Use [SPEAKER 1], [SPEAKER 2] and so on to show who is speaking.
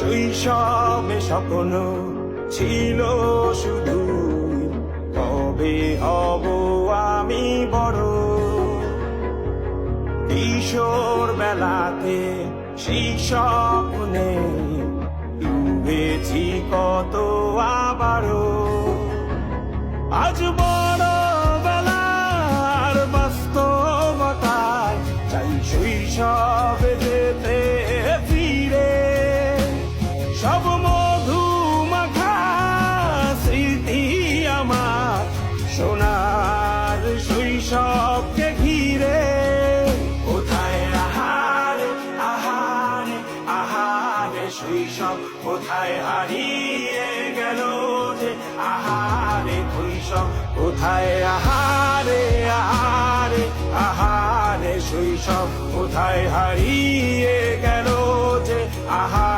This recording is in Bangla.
[SPEAKER 1] শৈশবে স্বপ্ন ছিল শুধু কবে হব আমি বড়। কিশোর বেলাতে সেই স্বপ্নে ডুবেছি কত আবারও। আজ বড় বেলার বাস্তবতায় চাই শৈশবে যেতে ফিরে। সব মধু মাখা স্মৃতি আমার সোনার শৈশবকে ঘিরে। কোথায় আহারে আহারে আহারে শৈশব কোথায় হারিয়ে গেল যে আহারে শৈশব কোথায় আহারে আহারে আহারে শৈশব কোথায় হারিয়ে গেল যে আহারে।